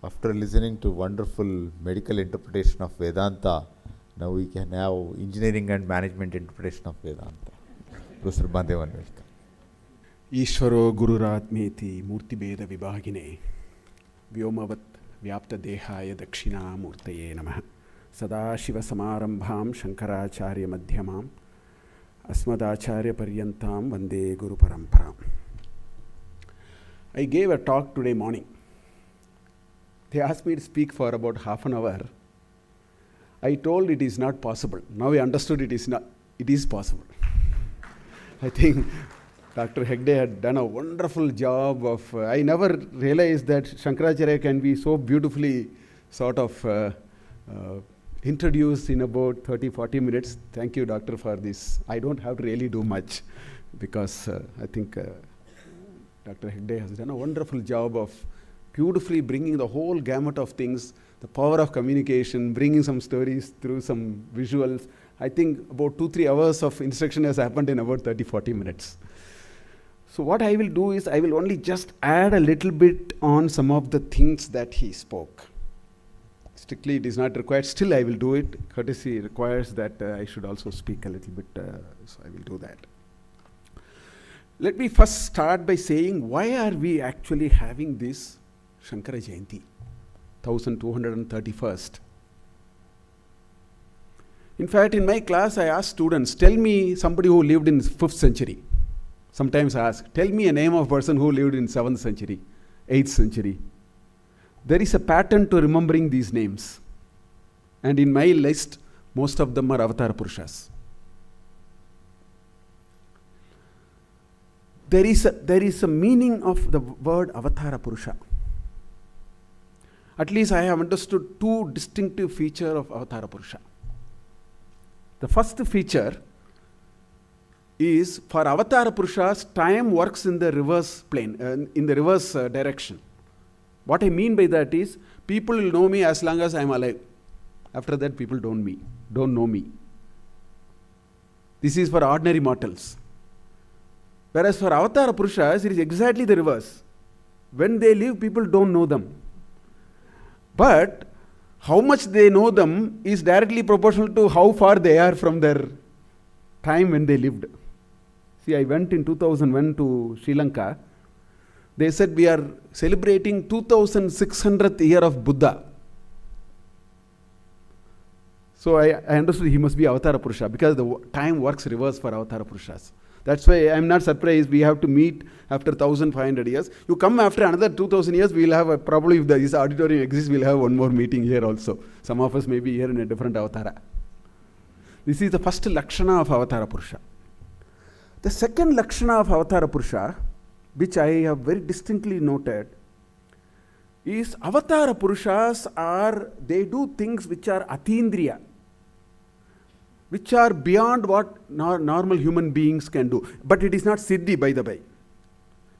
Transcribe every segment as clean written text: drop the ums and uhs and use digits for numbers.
After listening to wonderful medical interpretation of Vedanta, now we can have engineering and management interpretation of Vedanta. Professor Mahadevan, welcome. Ishvaro Gururatmeti Murtibeda Vibhagine Vyomavat Vyapta Dehaya Dakshina Murtaye Namaha Sadashiva Samarambham Shankaracarya Madhyamam Asmadacharya Paryantam Vande Guru Paramparam. I gave a talk today morning. They asked me to speak for about half an hour. I told it is not possible. Now I understood it is possible. I think Dr. Hegde had done a wonderful job of, I never realized that Shankaracarya can be so beautifully sort of introduced in about 30-40 minutes. Thank you, Doctor, for this. I don't have to really do much because I think Dr. Hegde has done a wonderful job of beautifully bringing the whole gamut of things, the power of communication, bringing some stories through some visuals. I think about 2-3 hours of instruction has happened in about 30-40 minutes. So what I will do is I will only just add a little bit on some of the things that he spoke. Strictly it is not required, still I will do it. Courtesy requires that I should also speak a little bit, so I will do that. Let me first start by saying, why are we actually having this Shankara Jayanthi, 1231st? In fact, in my class, I asked students, tell me somebody who lived in 5th century. Sometimes I ask, tell me a name of a person who lived in 7th century, 8th century. There is a pattern to remembering these names. And in my list, most of them are Avatar Purushas. There is a meaning of the word Avatara Purusha. At least I have understood 2 distinctive features of Avatara Purusha. The first feature is, for Avatara Purushas, time works in the reverse plane, in the reverse direction. What I mean by that is, people will know me as long as I am alive. After that, people don't know me. This is for ordinary mortals. Whereas for Avatara Purushas, it is exactly the reverse. When they live, people don't know them. But how much they know them is directly proportional to how far they are from their time when they lived. See, I went in 2001 to Sri Lanka. They said we are celebrating 2600th year of Buddha. So I understood he must be Avatara Purusha because the time works reverse for Avatara Purushas. That's why I'm not surprised we have to meet after 1500 years. You come after another 2000 years, we'll have probably if this auditorium exists, we'll have one more meeting here also. Some of us may be here in a different avatara. This is the first Lakshana of Avatara Purusha. The second Lakshana of Avatara Purusha, which I have very distinctly noted, is Avatara Purushas they do things which are Atindriya, which are beyond what normal human beings can do. But it is not Siddhi, by the way.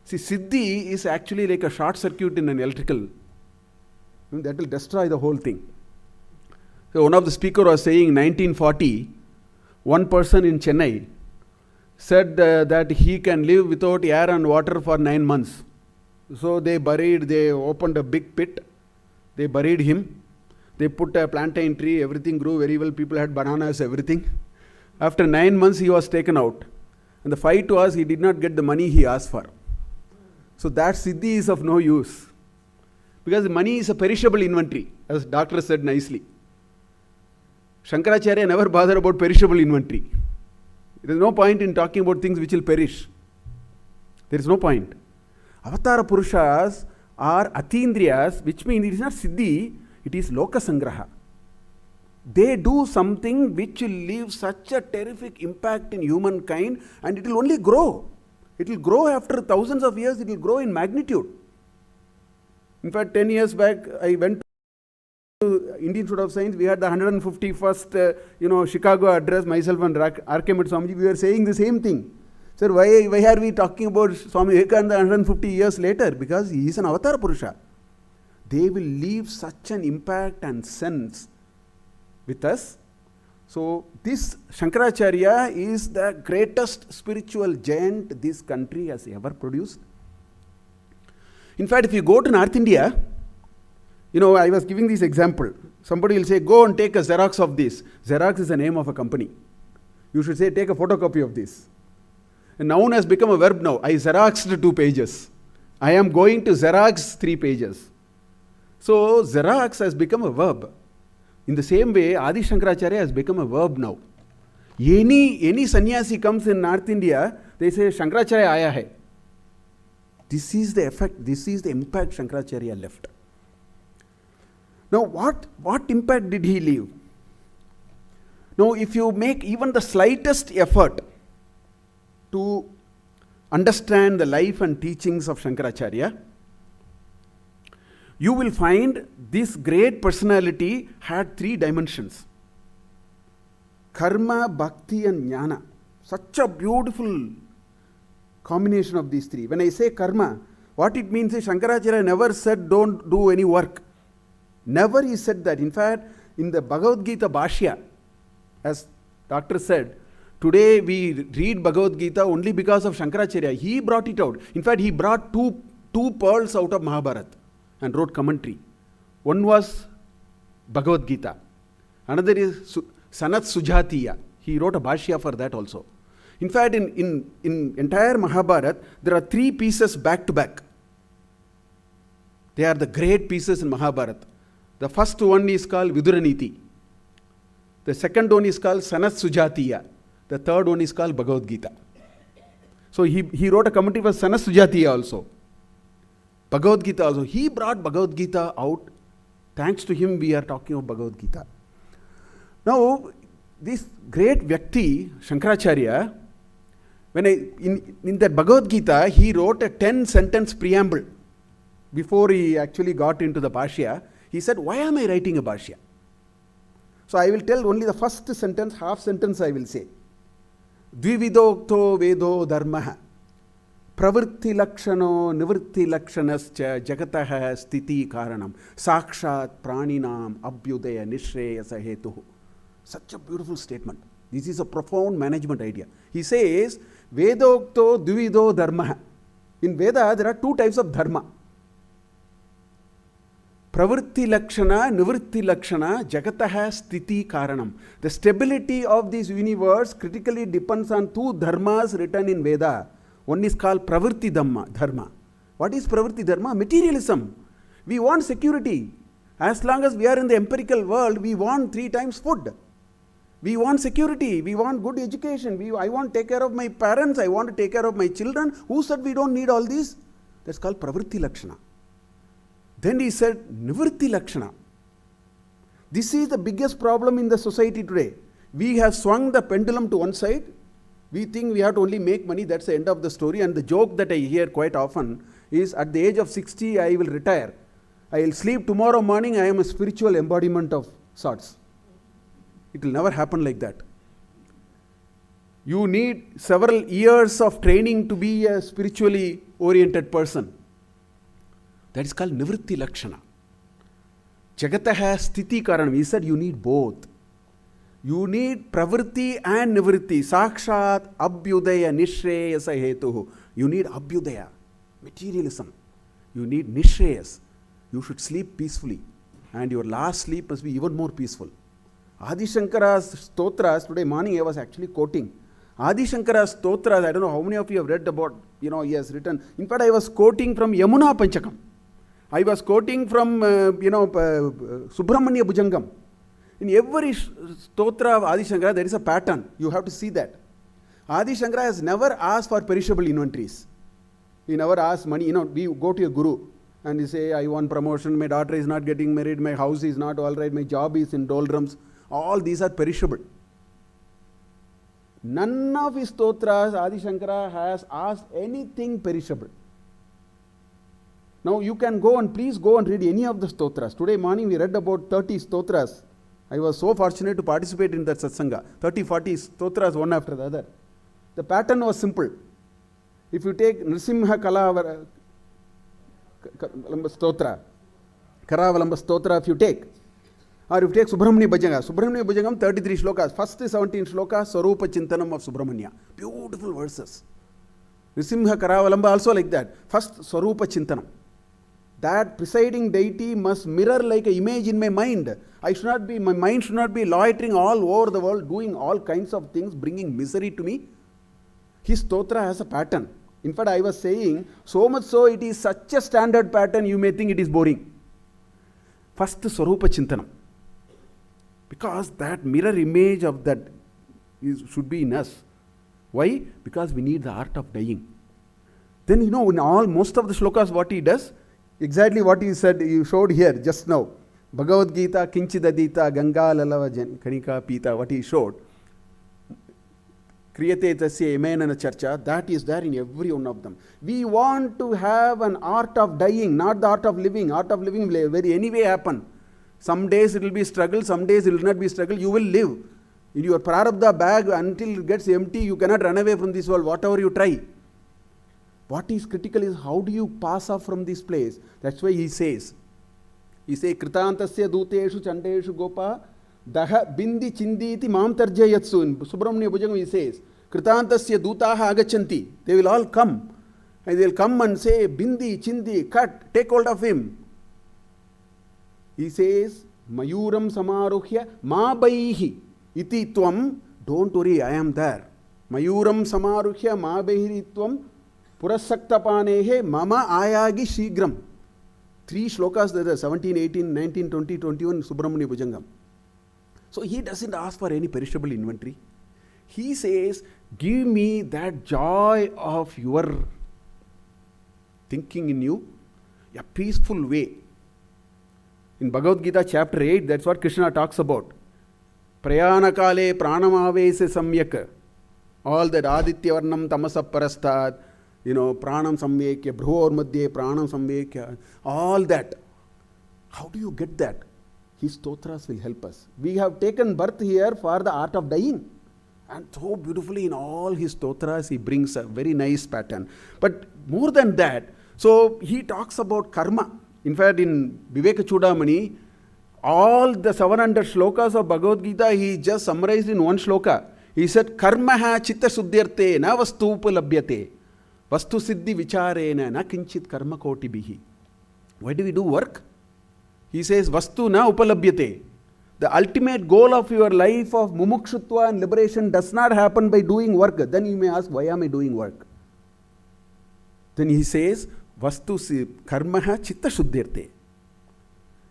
See, Siddhi is actually like a short circuit in an electrical. That will destroy the whole thing. So one of the speakers was saying in 1940, one person in Chennai said that he can live without air and water for 9 months. So they opened a big pit, they buried him. They put a plantain tree, everything grew very well, people had bananas, everything. After 9 months, he was taken out. And the fight was, he did not get the money he asked for. So that Siddhi is of no use. Because the money is a perishable inventory, as doctor said nicely. Shankaracharya never bothered about perishable inventory. There is no point in talking about things which will perish. There is no point. Avatara Purushas are Atindriyas, which means it is not Siddhi, it is Loka Sangraha. They do something which will leave such a terrific impact in humankind, and it will only grow. It will grow after thousands of years, it will grow in magnitude. In fact, 10 years back, I went to Indian Institute of Science. We had the 151st, Chicago address, myself and Archimedes Swamiji, we were saying the same thing. Sir, why are we talking about Swami Vivekananda 150 years later? Because he is an Avatara Purusha. They will leave such an impact and sense with us. So this Shankaracharya is the greatest spiritual giant this country has ever produced. In fact, if you go to North India, You know, I was giving this example. Somebody will say, go and take a Xerox of this. Xerox is the name of a company. You should say, take a photocopy of this. A noun has become a verb now. I Xeroxed 2 pages. I am going to Xerox 3 pages. So, Xerox has become a verb. In the same way, Adi Shankaracharya has become a verb now. Any sannyasi comes in North India, they say, Shankaracharya aaya hai. This is the effect, this is the impact Shankaracharya left. Now, what impact did he leave? Now, if you make even the slightest effort to understand the life and teachings of Shankaracharya, you will find this great personality had 3 dimensions. Karma, Bhakti and Jnana. Such a beautiful combination of these 3. When I say karma, what it means is Shankaracharya never said don't do any work. Never he said that. In fact, in the Bhagavad Gita Bhashya, as doctor said, today we read Bhagavad Gita only because of Shankaracharya. He brought it out. In fact, he brought two pearls out of Mahabharata and wrote commentary. One was Bhagavad Gita. Another is Sanat Sujatiya. He wrote a Bhashya for that also. In fact, in entire Mahabharata, there are 3 pieces back to back. They are the great pieces in Mahabharata. The first one is called Viduraniti. The second one is called Sanat Sujatiya. The third one is called Bhagavad Gita. So he wrote a commentary for Sanat Sujatiya also. Bhagavad Gita also. He brought Bhagavad Gita out. Thanks to him, we are talking of Bhagavad Gita. Now, this great Vyakti, Shankaracharya, in that Bhagavad Gita, he wrote a 10-sentence preamble before he actually got into the Bhashya. He said, why am I writing a Bhashya? So I will tell only the first sentence, half sentence I will say. Dvividokto vedo dharmaha pravritti lakshano nivritti lakshanascha jagataha stiti karanam sakshat praninam abhyudaya nishreyasa hetuhu. Such a beautiful statement. This is a profound management idea. He says, Vedokto Dvivido Dharma. In Veda, there are 2 types of dharma. Pravritti Lakshana, Nivritti Lakshana, Jagataha Stiti Karanam. The stability of this universe critically depends on 2 dharmas written in Veda. One is called Pravritti Dharma. What is Pravritti Dharma? Materialism. We want security. As long as we are in the empirical world, we want 3 times food. We want security. We want good education. I want to take care of my parents. I want to take care of my children. Who said we don't need all these? That's called Pravritti Lakshana. Then he said, Nivritti Lakshana. This is the biggest problem in the society today. We have swung the pendulum to one side. We think we have to only make money. That's the end of the story. And the joke that I hear quite often is, at the age of 60, I will retire. I will sleep tomorrow morning. I am a spiritual embodiment of sorts. It will never happen like that. You need several years of training to be a spiritually oriented person. That is called Nivritti Lakshana. Jagataha Stiti Karanam. He said you need both. You need Pravritti and Nivritti. Sakshat Abhyudaya Nishreyasa Hetuhu. You need Abhyudaya, materialism. You need Nishreyas. You should sleep peacefully. And your last sleep must be even more peaceful. Adi Shankara's stotras, today morning I was actually quoting. Adi Shankara's stotras, I don't know how many of you have read about, he has written. In fact, I was quoting from Yamuna Panchakam. I was quoting from, Subramanya Bhujangam. In every stotra of Adi Shankara, there is a pattern. You have to see that. Adi Shankara has never asked for perishable inventories. He never asked money. We go to a guru and you say, I want promotion, my daughter is not getting married, my house is not all right, my job is in doldrums. All these are perishable. None of his stotras, Adi Shankara has asked anything perishable. Now you can please go and read any of the stotras. Today morning we read about 30 stotras. I was so fortunate to participate in that satsanga. 30, 40 stotras one after the other. The pattern was simple. If you take Nrisimha Kalavalamba Stotra, Karavalamba Stotra, if you take, or if you take Subramanya Bhajangam, 33 shlokas. First 17 shlokas, Sarupa Chintanam of Subramanya. Beautiful verses. Nrisimha Karavalamba also like that. First Sarupa Chintanam. that presiding deity must mirror like an image in my mind. My mind should not be loitering all over the world, doing all kinds of things, bringing misery to me. His stotra has a pattern. In fact, I was saying, so much so it is such a standard pattern, you may think it is boring. First, Swarupa Chintanam. Because that mirror image of that should be in us. Why? Because we need the art of dying. Then, in most of the shlokas, what he does, exactly what he said, you showed here just now. Bhagavad Gita, Kinchidadita, Ganga, Lalava, Kanika, Pita, what he showed. Kriyate tasya emenana charcha, that is there in every one of them. We want to have an art of dying, not the art of living. Art of living will very anyway happen. Some days it will be struggle, some days it will not be struggle. You will live. In your prarabdha bag, until it gets empty, you cannot run away from this world, whatever you try. What is critical is how do you pass off from this place? That's why he says, Kritantasya duteshu chandeshu gopa daha bindi chinditi mam tarjayatsu. In Subramanya Bhujangam he says, Kritantasya dutaha agachanti. They will all come. And they will come and say, bindi, chindi, cut, take hold of him. He says, Mayuram samaruhya ma baihi iti tvam. Don't worry, I am there. Mayuram samaruhya ma baihi tvam. Purasaktapanehe mama ayagi shigram. 3 shlokas there, 17, 18, 19, 20, 21, Subramanya Bhujangam. So he doesn't ask for any perishable inventory. He says, give me that joy of your thinking in you, a peaceful way. In Bhagavad Gita chapter 8, that's what Krishna talks about. Prayana kale pranamavese samyak. All that aditya varnam tamasa parastad. Pranam samvekya, bhruvor madhye, pranam samvekya, all that. How do you get that? His stotras will help us. We have taken birth here for the art of dying. And so beautifully in all his stotras, he brings a very nice pattern. But more than that, so he talks about karma. In fact, in Viveka Chudamani, all the 700 shlokas of Bhagavad Gita, he just summarized in one shloka. He said, karmaha chitta suddhyarte na vastu upalabhyate. Vastu siddhi vicharena na kinchit karma koti bihi. Why do we do work? He says, vastu na upalabhyate. The ultimate goal of your life of mumukshutva and liberation does not happen by doing work. Then you may ask, why am I doing work? Then he says, vastu karmaha chitta shuddhyarte.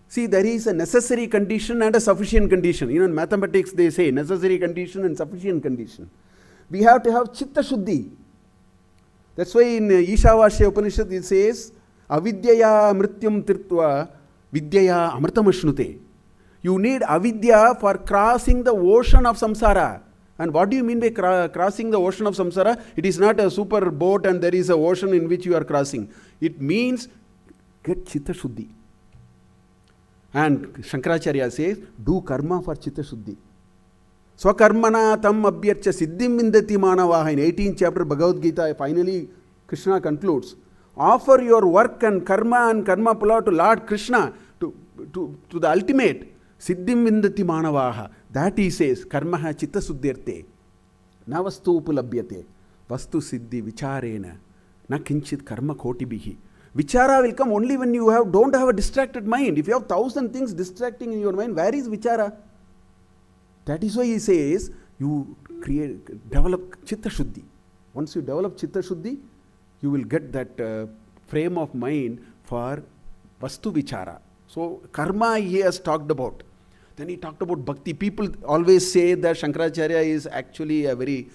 See, there is a necessary condition and a sufficient condition. In mathematics they say necessary condition and sufficient condition. We have to have chitta shuddhi. That's why in Ishavasya Upanishad it says, avidyaya mrityam tirtva vidyaya amritamashnute. You need avidya for crossing the ocean of samsara. And what do you mean by crossing the ocean of samsara? It is not a super boat and there is an ocean in which you are crossing. It means get chitta shuddhi. And Shankaracarya says, do karma for chitta shuddhi. Swakarmana tam abhyarcha siddhim vindati manavaha. In 18th chapter Bhagavad Gita, finally Krishna concludes. Offer your work and karma pula to Lord Krishna, to the ultimate. Siddhim vindati manavaha. That he says, karmaha chitta suddhyarte. Na vastu upalabhyate. Vastu siddhi vicharena. Na kinchit karma koti bihi. Vichara will come only when you don't have a distracted mind. If you have 1,000 things distracting in your mind, where is vichara? That is why he says, you develop chitta shuddhi. Once you develop chitta shuddhi, you will get that frame of mind for vastu vichara. So karma he has talked about. Then he talked about bhakti. People always say that Shankaracarya is actually a very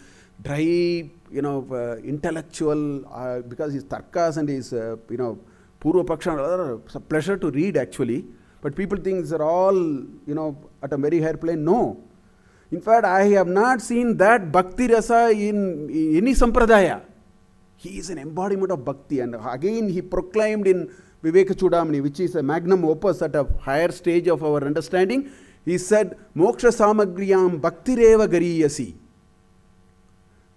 dry, intellectual, because his tarkas and his, Purva Paksha, it's a pleasure to read actually. But people think these are all, at a very higher plane. No. In fact, I have not seen that bhakti rasa in any sampradaya. He is an embodiment of bhakti. And again, he proclaimed in Viveka Chudamani, which is a magnum opus at a higher stage of our understanding, he said, Moksha samagriyam bhaktireva gariyasi.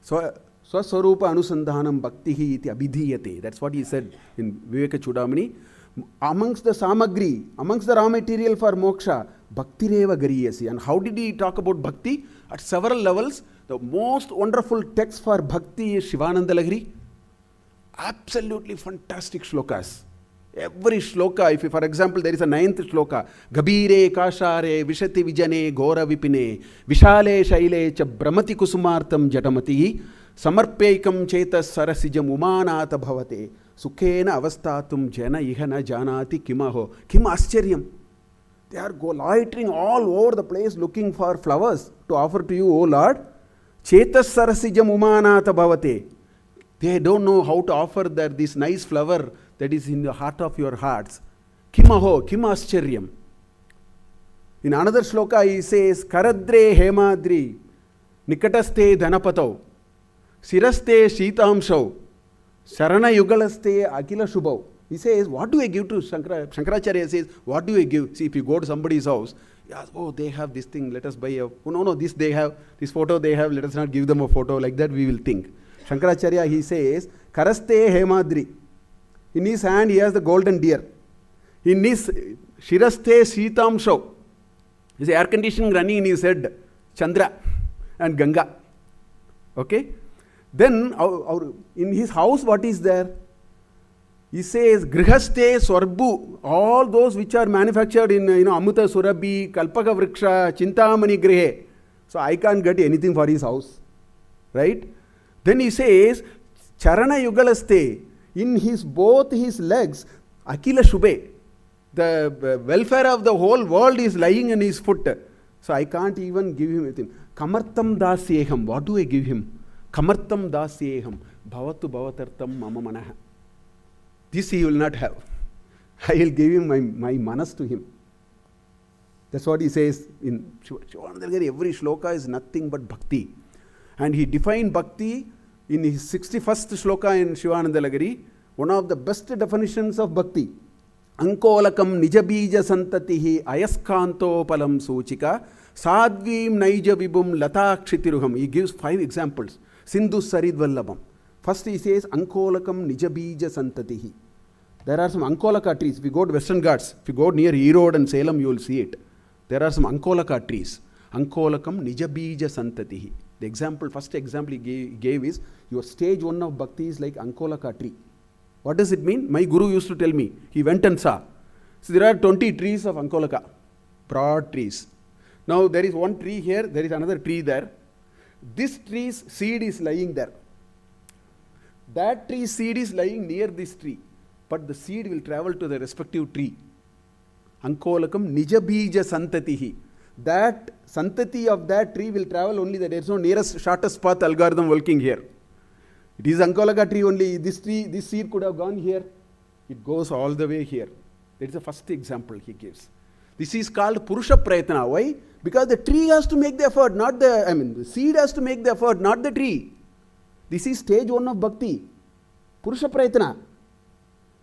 So, Swaswarupa anusandhanam bhaktihi iti abhidhiyate. That's what he said in Viveka Chudamani. Amongst the samagri, amongst the raw material for moksha, bhaktireva gariyasi. And how did he talk about bhakti? At several levels. The most wonderful text for bhakti is Shivananda Lahiri. Absolutely fantastic shlokas. Every shloka, if for example there is a 9th shloka, Gabire Kashare Vishati Vijane Gora Vipine Vishale Shaile Cha Brahmati Kusumartam Jatamati Samarpekam Chetas Sarasijam Umanata Bhavate Sukhena Avastatum Jana Ihana Janati Kimaho Kim Aschariyam. They are loitering all over the place looking for flowers to offer to you, O Lord. Chetas Sarasijam Umanata Bhavate. They don't know how to offer this nice flower that is in the heart of your hearts. Kimaho, Kim Aschariyam. In another shloka he says, Karadre Hemadri, Nikataste Dhanapatau, Siraste Shitamshau, Sarana Yugalaste Akila Shubhau. He says, what do I give to Shankara? Shankaracharya says, what do I give? See, if you go to somebody's house, he asks, oh, they have this thing, let us buy a, oh, no, this they have, this photo they have, let us not give them a photo, like that we will think. Shankaracharya, he says, Karaste Hemadri. In his hand, he has the golden deer. In his Shiraste Sitam Shau. His air conditioning running in his head, Chandra and Ganga. Okay? Then, in his house, what is there? He says, Grihaste Swarbu, all those which are manufactured in, Amruta Surabhi, Kalpaka Vriksha, Chintamani Grihe. So, I can't get anything for his house. Right? Then he says, Charana Yugalaste, in both his legs, Akila Shubhe, the welfare of the whole world is lying in his foot. So I can't even give him anything. Kamartam dasyeham, what do I give him? Kamartam dasyeham, bhavatu bhavatartam mama manaha. This he will not have. I will give him my manas to him. That's what he says in Shivanandalagiri. Every shloka is nothing but bhakti. And he defined bhakti in his 61st shloka in Shivanandalagiri, one of the best definitions of bhakti. Ankolakam nijabija santatihi ayaskanto palam suchika sadvim naija vibum latakshitiruham. He gives 5 examples. Sindhu saridvallabam. First he says Ankolakam nijabija santatihi. There are some Ankolaka trees. If you go to Western Ghats, if you go near Erode and Salem, you will see it. There are some Ankolaka trees. Ankolakam nijabija santatihi. The first example he gave is, your stage 1 of bhakti is like Ankolaka tree. What does it mean? My guru used to tell me, he went and saw. So there are 20 trees of Ankolaka, broad trees. Now there is one tree here, there is another tree there. This tree's seed is lying there. That tree's seed is lying near this tree, but the seed will travel to the respective tree. Ankolakam nijabija santatihi. That santati of that tree will travel only that. There is no nearest shortest path algorithm working here. It is Ankolaka tree only. This seed could have gone here. It goes all the way here. That is the first example he gives. This is called Purusha Prayatana. Why? Because the tree has to make the effort, the seed has to make the effort, not the tree. This is stage 1 of bhakti. Purusha Prayatana.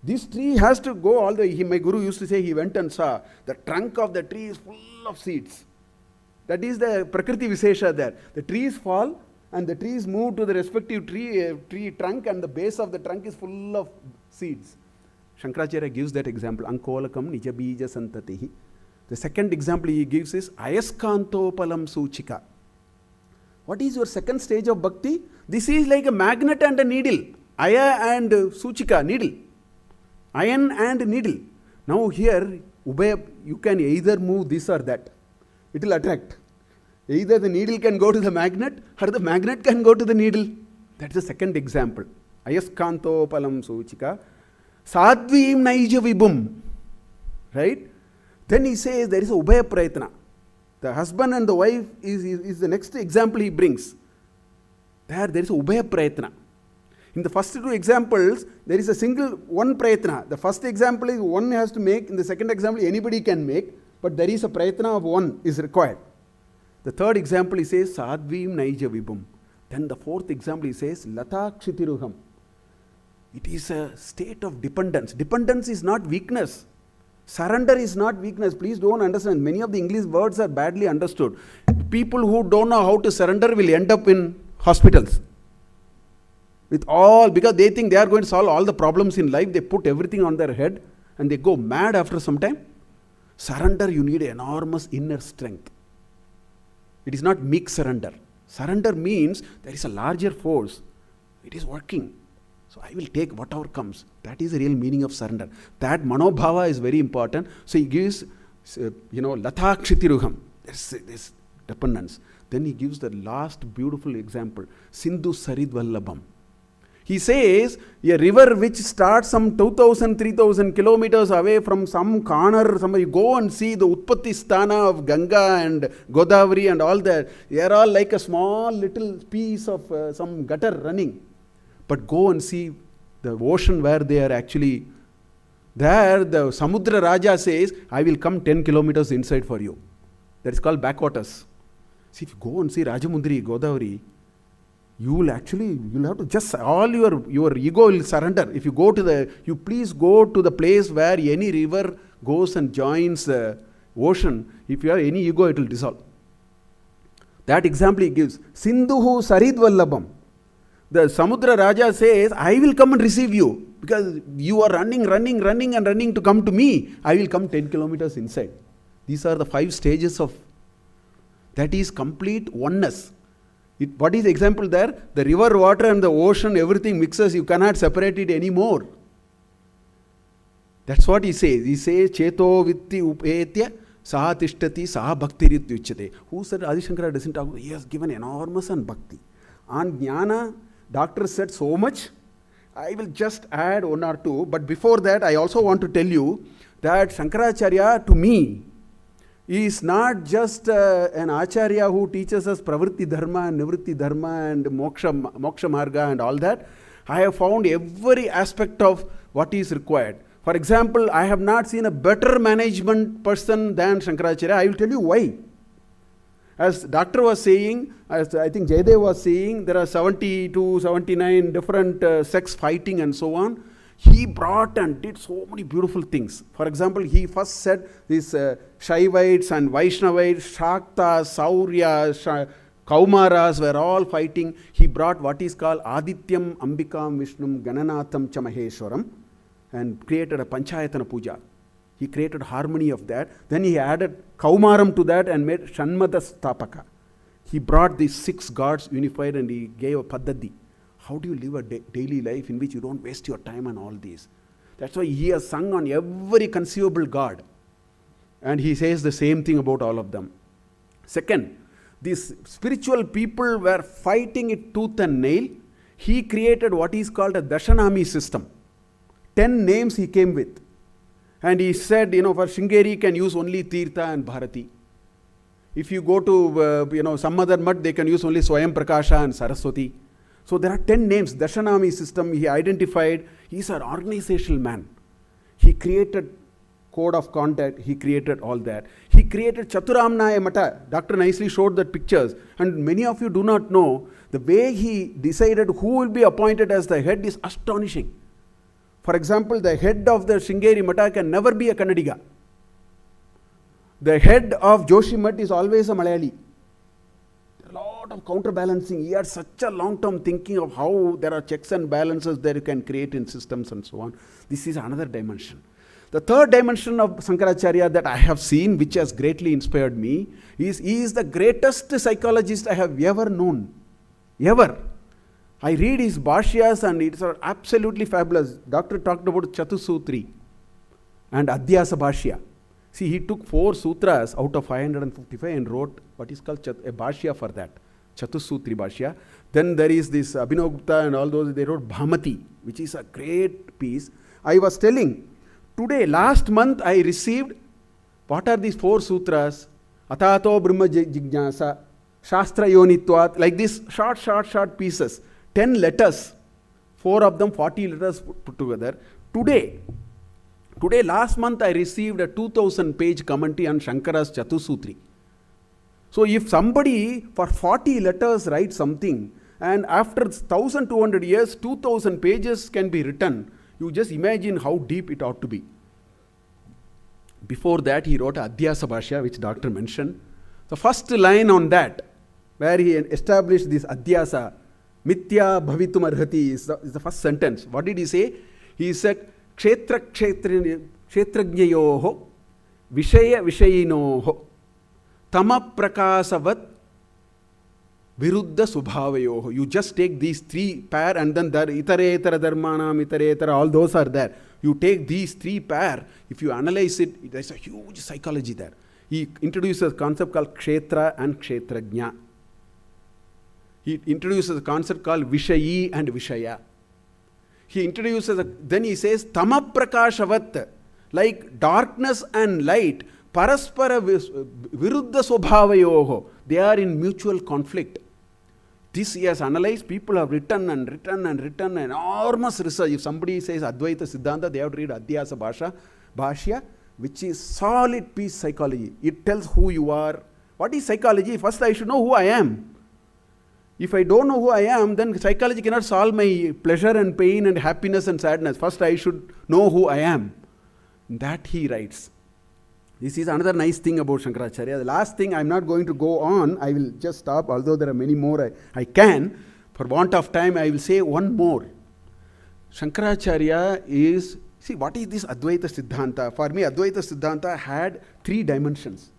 This tree has to go all the way. My guru used to say, he went and saw the trunk of the tree is full of seeds. That is the Prakriti Vishesha there. The trees fall and the trees move to the respective tree trunk, and the base of the trunk is full of seeds. Shankaracharya gives that example. Ankolakam nijabija santatihi. The second example he gives is Ayaskanto palam suchika. What is your second stage of bhakti? This is like a magnet and a needle. Aya and suchika, needle. Iron and needle. Now here, you can either move this or that. It will attract. Either the needle can go to the magnet or the magnet can go to the needle. That's the second example. Ayaskanto palam suchika. Sadvim naija vibum. Right? Then he says there is a ubhaya prayatana. The husband and the wife is the next example he brings. There is a ubhaya prayatana. In the first 2 examples, there is a single one prayatana. The first example is one has to make. In the second example, anybody can make. But there is a prayatana of one is required. The third example he says, Sadvim naija vibum. Then the fourth example he says, Latakshitiruham. It is a state of dependence. Dependence is not weakness. Surrender is not weakness. Please don't understand. Many of the English words are badly understood. People who don't know how to surrender will end up in hospitals. Because they think they are going to solve all the problems in life. They put everything on their head and they go mad after some time. Surrender, you need enormous inner strength. It is not meek surrender. Surrender means there is a larger force. It is working. So I will take whatever comes. That is the real meaning of surrender. That manobhava is very important. So he gives, Latha Kshitiruham, this dependence. Then he gives the last beautiful example, Sindhu Saridvallabham. He says, a river which starts some 2,000, 3,000 kilometers away from some corner, somebody go and see the Utpatti Sthana of Ganga and Godavari and all that. They are all like a small little piece of some gutter running. But go and see the ocean where they are actually there. The Samudra Raja says, I will come 10 kilometers inside for you. That is called backwaters. See, if you go and see Rajamundri, Godavari, you'll have to just, all your ego will surrender. If you please go to the place where any river goes and joins the ocean. If you have any ego, it will dissolve. That example he gives. Sindhuhu Saridvallabham. The Samudra Raja says, I will come and receive you. Because you are running to come to me. I will come 10 kilometers inside. These are the 5 stages of, that is complete oneness. What is the example there? The river water and the ocean, everything mixes. You cannot separate it anymore. That's what he says. He says, Cheto vitti upetya saha tishtati saha bhaktirit yuchyate. Who said Adi Shankara doesn't talk? He has given enormous on bhakti. On jnana, doctor said so much. I will just add 1 or 2. But before that, I also want to tell you that Shankaracarya, to me, is not just an acharya who teaches us pravritti dharma and nivritti dharma and moksha marga and all that. I have found every aspect of what is required. For example, I have not seen a better management person than Shankaracharya. I will tell you why. As doctor was saying, as I think Jayadev was saying, there are 70 to 79 different sects fighting and so on. He brought and did so many beautiful things. For example, he first said these Shaivites and Vaishnavites, Shaktas, Saurya, Kaumaras were all fighting. He brought what is called Adityam, Ambikam, Vishnum, Gananatham, Chamaheshwaram and created a Panchayatana Puja. He created harmony of that. Then he added Kaumaram to that and made Shanmada Stapaka. He brought these 6 gods unified and he gave a Paddhati. How do you live a daily life in which you don't waste your time on all these? That's why he has sung on every conceivable god. And he says the same thing about all of them. Second, these spiritual people were fighting it tooth and nail. He created what is called a Dashanami system. 10 names he came with. And he said, for Shringeri can use only Tirtha and Bharati. If you go to, some other mud, they can use only Swayam Prakasha and Saraswati. So there are 10 names, Dashanami system he identified. He's an organizational man. He created code of conduct, he created all that. He created Chaturamnaya Mata. Doctor nicely showed the pictures. And many of you do not know, the way he decided who will be appointed as the head is astonishing. For example, the head of the Shringeri Mata can never be a Kannadiga. The head of Joshi Mat is always a Malayali. A lot of counterbalancing. He had such a long-term thinking of how there are checks and balances that you can create in systems and so on. This is another dimension. The third dimension of Shankaracharya that I have seen, which has greatly inspired me, is he is the greatest psychologist I have ever known. Ever. I read his bhashyas and it's absolutely fabulous. Doctor talked about Chatusutri and Adhyasa Bhashya. See, he took 4 sutras out of 555 and wrote what is called a bhashya for that. Chatusutri Bhashya. Then there is this Abhinav Gupta and all those, they wrote Bhamati, which is a great piece. I was telling, today, last month I received, what are these 4 sutras? Atato Brahma Jignasa, Shastra Yonitvat, like this short pieces. 10 letters, 4 of them 40 letters put together. Today, last month I received a 2000-page commentary on Shankara's Chatusutri. So if somebody for 40 letters writes something, and after 1200 years, 2000 pages can be written, you just imagine how deep it ought to be. Before that, he wrote Adhyasa Bhashya, which doctor mentioned. The first line on that, where he established this Adhyasa, Mithya Bhavitum Arhati, is the first sentence. What did he say? He said, Kshetragnyayoho, Vishaya Vishayinoho, Tama Prakasavat, Viruddha Subhavayoho. You just take these three pair and then there Itaretara Dharmanam, Itaretara, all those are there. You take these three pair, if you analyze it, there's a huge psychology there. He introduces a concept called Kshetra and Kshetrajna. He introduces a concept called Vishayi and Vishaya. He introduces, then he says, Tamaprakashavat, like darkness and light, Paraspara Viruddha Swabhavayoho, they are in mutual conflict. This he has analyzed. People have written and written and written enormous research. If somebody says Advaita Siddhanta, they have to read Adhyasa Bhashya, which is solid piece psychology. It tells who you are. What is psychology? First I should know who I am. If I don't know who I am, then psychology cannot solve my pleasure and pain and happiness and sadness. First I should know who I am. That he writes. This is another nice thing about Shankaracharya. The last thing, I'm not going to go on. I will just stop, although there are many more I can. For want of time, I will say one more. Shankaracharya is, see, what is this Advaita Siddhanta? For me, Advaita Siddhanta had three dimensions.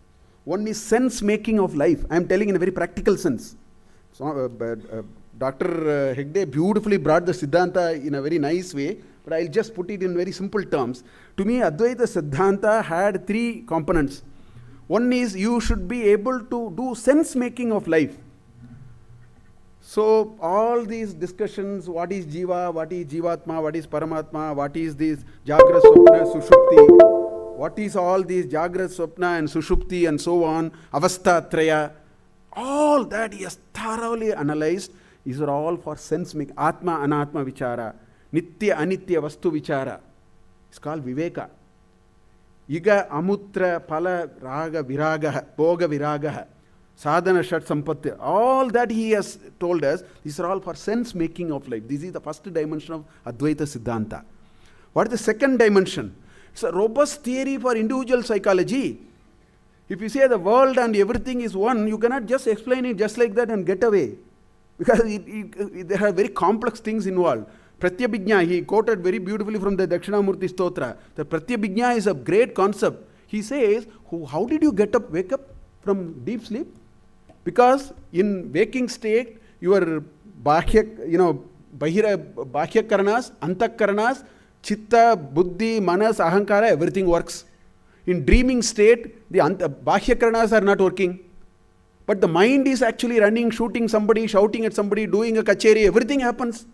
One is sense making of life. I am telling in a very practical sense. So, Dr. Hegde beautifully brought the Siddhanta in a very nice way, but I'll just put it in very simple terms. To me, Advaita Siddhanta had three components. One is you should be able to do sense making of life. So all these discussions, what is Jiva, what is Jivatma, what is Paramatma, what is this Jagra, Swapna, Sushupti, what is all these Jagra, Swapna and Sushupti and so on, Avastha Traya, all that he has thoroughly analyzed. These are all for sense making. Atma, Anatma Vichara, Nitya, Anitya Vastu Vichara. It's called Viveka. Iga, Amutra, Pala, Raga, Viraga, Boga, Viraga, Sadhana, Shat, Sampatti. All that he has told us, these are all for sense making of life. This is the first dimension of Advaita Siddhanta. What is the second dimension? It's a robust theory for individual psychology. If you say the world and everything is one, you cannot just explain it just like that and get away. Because there are very complex things involved. Pratyabhijna, he quoted very beautifully from the Dakshinamurti Stotra. The Pratyabhijna is a great concept. He says, how did you wake up from deep sleep? Because in waking state, your Bahya Karnas, Antak Karnas, Chitta, Buddhi, Manas, Ahankara, everything works. In dreaming state, the Bahya Karnas are not working. But the mind is actually running, shooting somebody, shouting at somebody, doing a kacheri, everything happens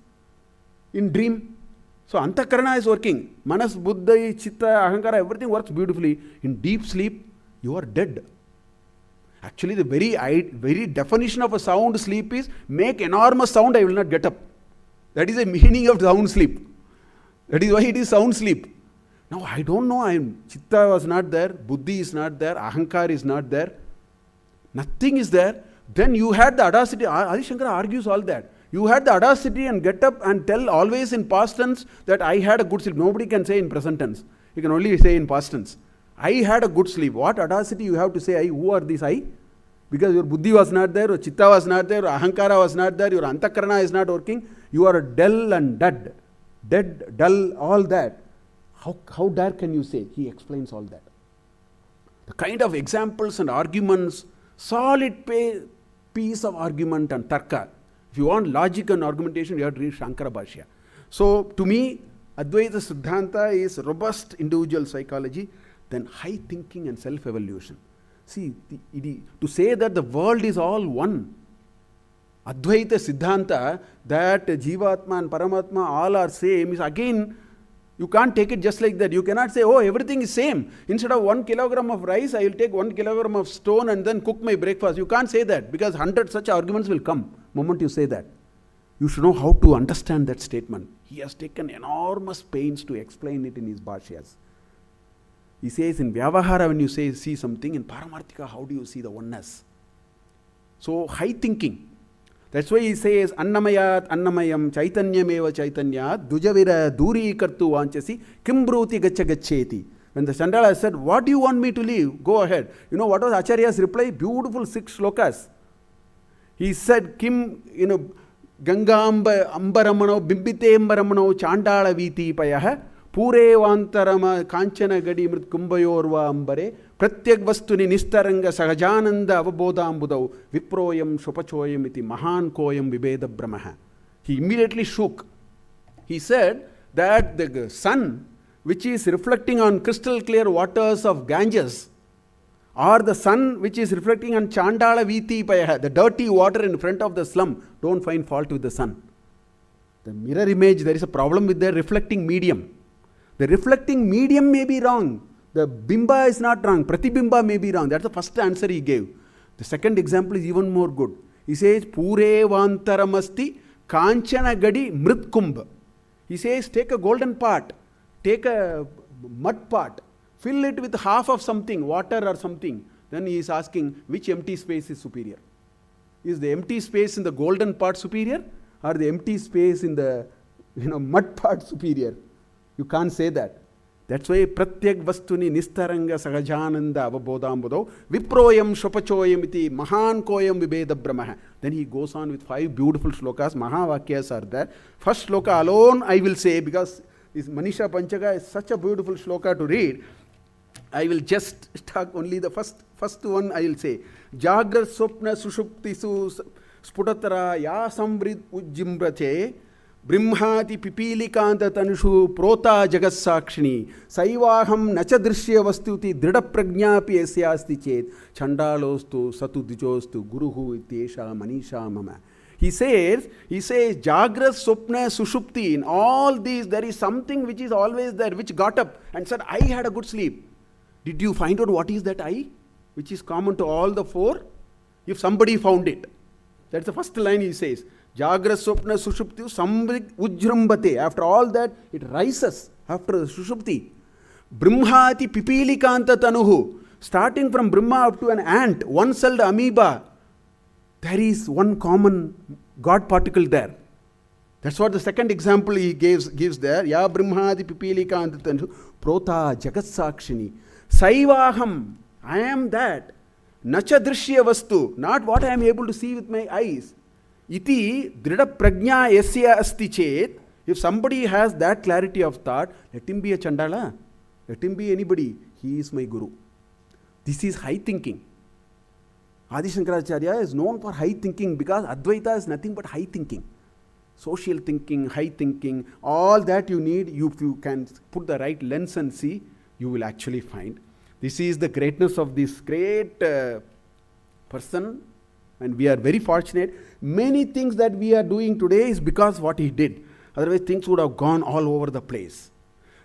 in dream. So Antakarana is working. Manas, Buddha, Chitta, Ahankara, everything works beautifully. In deep sleep, you are dead. Actually, the very definition of a sound sleep is, make enormous sound, I will not get up. That is the meaning of sound sleep. That is why it is sound sleep. Now, I don't know, Chitta was not there, Buddhi is not there, Ahankara is not there. Nothing is there. Then you had the audacity. Adi Shankara argues all that. You had the audacity and get up and tell always in past tense that I had a good sleep. Nobody can say in present tense. You can only say in past tense. I had a good sleep. What audacity you have to say I? Who are these I? Because your Buddhi was not there, your Chitta was not there, your Ahankara was not there, your Antakarana is not working. You are dull and dead. Dead, dull, all that. How dare can you say? He explains all that. The kind of examples and arguments, solid piece of argument and tarka. If you want logic and argumentation, you have to read Shankara Bhashya. So, to me, Advaita Siddhanta is robust individual psychology, then high thinking and self-evaluation. See, to say that the world is all one, Advaita Siddhanta, that Jivatma and Paramatma all are same, is again, you can't take it just like that. You cannot say, oh, everything is same. Instead of 1 kilogram of rice, I will take 1 kilogram of stone and then cook my breakfast. You can't say that because 100 such arguments will come the moment you say that. You should know how to understand that statement. He has taken enormous pains to explain it in his Bhashyas. He says in Vyavahara, when you see something, in Paramarthika, how do you see the oneness? So, high thinking. That's why he says, Annamayat, Annamayam, Chaitanyameva Chaitanyat, Dujavira, Duri Kartu Vanchasi, Kimbruti Gacha Gacheti. When the Chandala said, what do you want me to leave? Go ahead. You know what was Acharya's reply? Beautiful 6 shlokas. He said, Kim, Ganga Ambaramano, Bimbite Ambaramano, Chandala Viti Payaha, Pure Vantarama, Kanchana Gadi Mrit Kumbayorva Ambare, Pratyag vastuni nistaranga sahajananda avabodhambudau viproyam shopachoyam iti mahan koyam vibeda brahmaha. He immediately shook. He said that the sun, which is reflecting on crystal clear waters of Ganges, or the sun which is reflecting on Chandala Viti Payaha, the dirty water in front of the slum, don't find fault with the sun. The mirror image, there is a problem with the reflecting medium. The reflecting medium may be wrong. The bimba is not wrong. Pratibimba may be wrong. That's the first answer he gave. The second example is even more good. He says, Pure vantaramasti kanchana gadi mritkumbh. He says, take a golden pot, take a mud pot, fill it with half of something, water or something. Then he is asking, which empty space is superior? Is the empty space in the golden pot superior, or the empty space in the mud pot superior? You can't say that. That's why pratyag vastuni nistaranga sahajananda avabodhambudau viproyam shopachoyam iti mahan koyam vibeda brahmaha. Then he goes on with 5 beautiful shlokas. Mahavakyas are there. First shloka alone I will say, because this Manisha Panchaka is such a beautiful shloka to read. I will just talk only the first one I will say. Jagrat swapna sushuptisu sputatara ya samvrit ujjimbrate Brimhati pipilikanta tanushu prota jagassakshini saivaham nacha drishya vastuti drida prajnapi yasyasti chet chandalostu satu dijostu guruhu ityesha manisha mama. He says Jagrat Swapna Sushupti, in all these there is something which is always there, which got up and said, I had a good sleep. Did you find out what is that I, which is common to all the 4? If somebody found it. That's the first line he says. Jagrat Swapna Sushupti Samvrit Ujrambate. After all that, it rises after the Sushupti. Brahmati Pipilikanta Tanuhu. Starting from Brahma up to an ant, one-celled amoeba, there is one common God particle there. That's what the second example he gives there. Ya Brahmati Pipilikanta Tanuhu Prota Jagatsakshini. Saivaham. I am that. Nacha Drishya Vastu. Not what I am able to see with my eyes. Iti drida prajna yasya asti chet. If somebody has that clarity of thought, let him be a Chandala. Let him be anybody. He is my Guru. This is high thinking. Adi Shankaracharya is known for high thinking because Advaita is nothing but high thinking. Social thinking, high thinking, all that you need, if you can put the right lens and see, you will actually find. This is the greatness of this great person. And we are very fortunate. Many things that we are doing today is because what he did. Otherwise, things would have gone all over the place.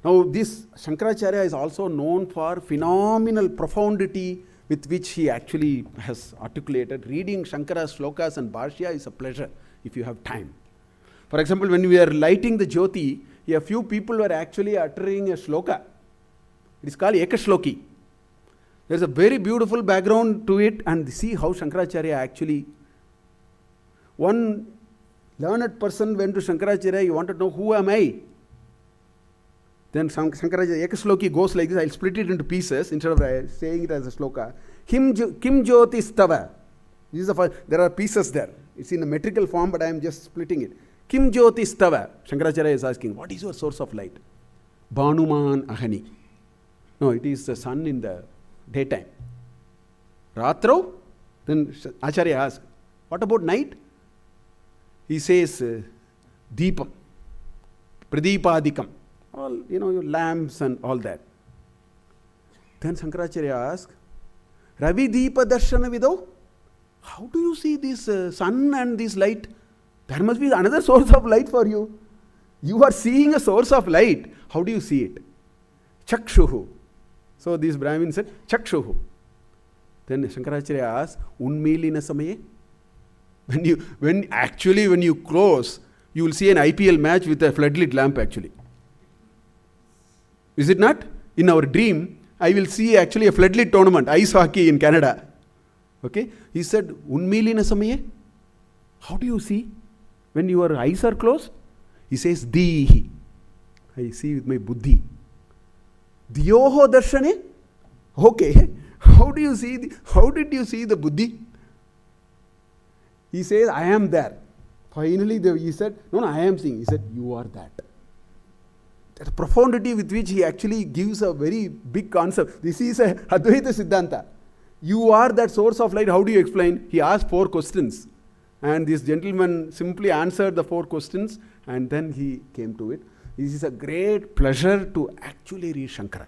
Now, this Shankaracharya is also known for phenomenal profundity with which he actually has articulated. Reading Shankara's shlokas and Bhashya is a pleasure if you have time. For example, when we are lighting the Jyoti, a few people were actually uttering a shloka. It is called Ekashloki. There is a very beautiful background to it, and see how Shankaracharya actually. One learned person went to Shankaracharya, he wanted to know, who am I? Then Shankaracharya, Ekashloki goes like this. I'll split it into pieces instead of saying it as a shloka. Kim Jyotis Tava. This is the first. There are pieces there. It's in a metrical form, but I am just splitting it. Kim Jyotis Tava. Shankaracharya is asking, what is your source of light? Bhanuman Ahani. No, it is the sun in the daytime. Ratrau? Then Acharya asks, what about night? He says, Deepam, Pradeepadikam, all, your lamps and all that. Then Shankaracharya asks, Ravi Deepa Darshana Vidau? How do you see this sun and this light? There must be another source of light for you. You are seeing a source of light. How do you see it? Chakshuhu. So this Brahmin said, Chakshuhu. Then Shankaracharya asks, Unmilina Samaye? When you close, you will see an IPL match with a floodlit lamp actually. Is it not? In our dream, I will see actually a floodlit tournament, ice hockey in Canada. Okay? He said, Unmilina Samaye? How do you see? When your eyes are closed? He says, Dihi. I see with my buddhi. Diyoho darshane? Okay. How did you see the buddhi? He says, I am there. Finally, he said, no, I am seeing. He said, you are that. the profundity with which he actually gives a very big concept. This is a Advaita Siddhanta. You are that source of light. How do you explain? He asked 4 questions. And this gentleman simply answered the 4 questions and then he came to it. This is a great pleasure to actually read Shankara.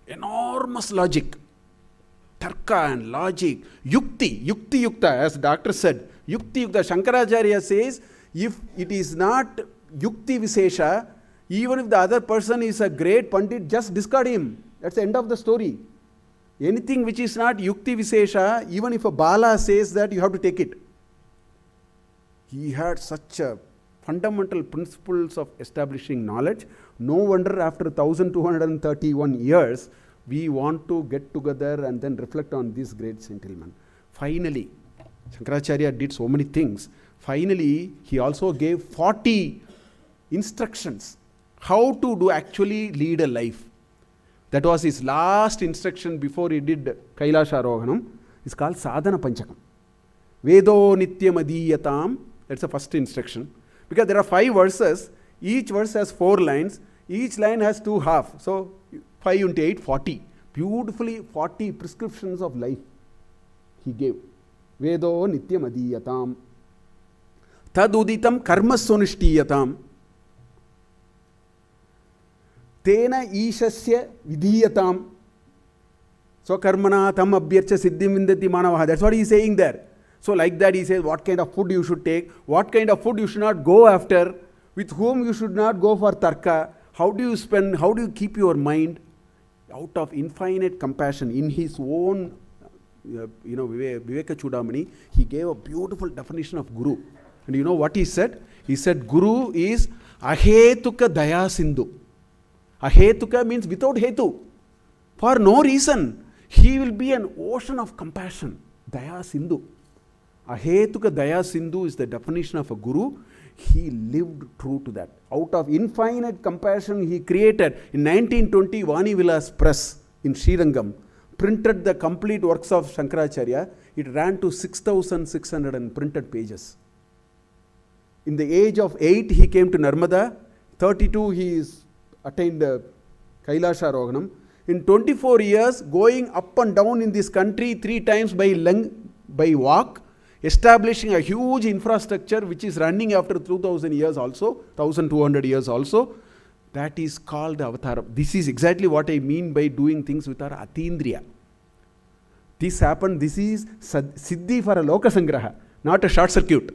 Enormous logic. Tarka and logic. Yukti. Yukti yukta, as doctor said. Yukti yukta. Shankaracharya says, if it is not yukti visesha, even if the other person is a great pandit, just discard him. That's the end of the story. Anything which is not yukti visesha, even if a bala says that, you have to take it. He had such a fundamental principles of establishing knowledge. No wonder after 1231 years, we want to get together and then reflect on this great gentleman. Finally, Shankaracharya did so many things. Finally, he also gave 40 instructions how to actually lead a life. That was his last instruction before he did Kailasharohanam. It's called Sadhana Panchakam. Vedo Nityam Adiyatam. That's the first instruction. Because there are 5 verses. Each verse has 4 lines. Each line has 2 halves. So 5 into 8, 40. Beautifully 40 prescriptions of life he gave. Vedo Nityam Adiyatam. Taduditam Karma Sonishtiyatam. Tena Ishasya Vidhiyatam. So Karmana Tam Abhyarcha Siddhim Vindati Manavaha. That's what he is saying there. So like that he says what kind of food you should take, what kind of food you should not go after, with whom you should not go for tarka, how do you keep your mind out of infinite compassion in his own, Viveka Chudamani, he gave a beautiful definition of Guru. And you know what he said? He said Guru is Ahetuka Daya Sindhu. Ahetuka means without hetu. For no reason. He will be an ocean of compassion. Daya Sindhu. Ahetuka Daya Sindhu is the definition of a Guru. He lived true to that. Out of infinite compassion he created. In 1920, Vani Vilas Press in Srirangam printed the complete works of Shankaracharya. It ran to 6,600 printed pages. In the age of 8, he came to Narmada. 32, he attained Kailasharohanam. In 24 years, going up and down in this country 3 times by walk, establishing a huge infrastructure which is running after 2000 years also, 1200 years also. That is called Avatara. This is exactly what I mean by doing things with our Atindriya. This happened, this is Siddhi for a Loka Sangraha, not a short circuit.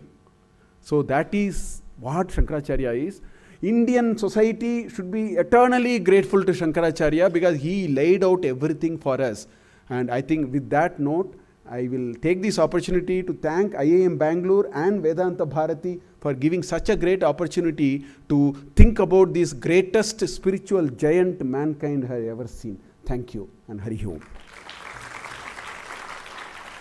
So that is what Shankaracharya is. Indian society should be eternally grateful to Shankaracharya because he laid out everything for us. And I think with that note, I will take this opportunity to thank IIM Bangalore and Vedanta Bharati for giving such a great opportunity to think about this greatest spiritual giant mankind has ever seen. Thank you and Hari Om.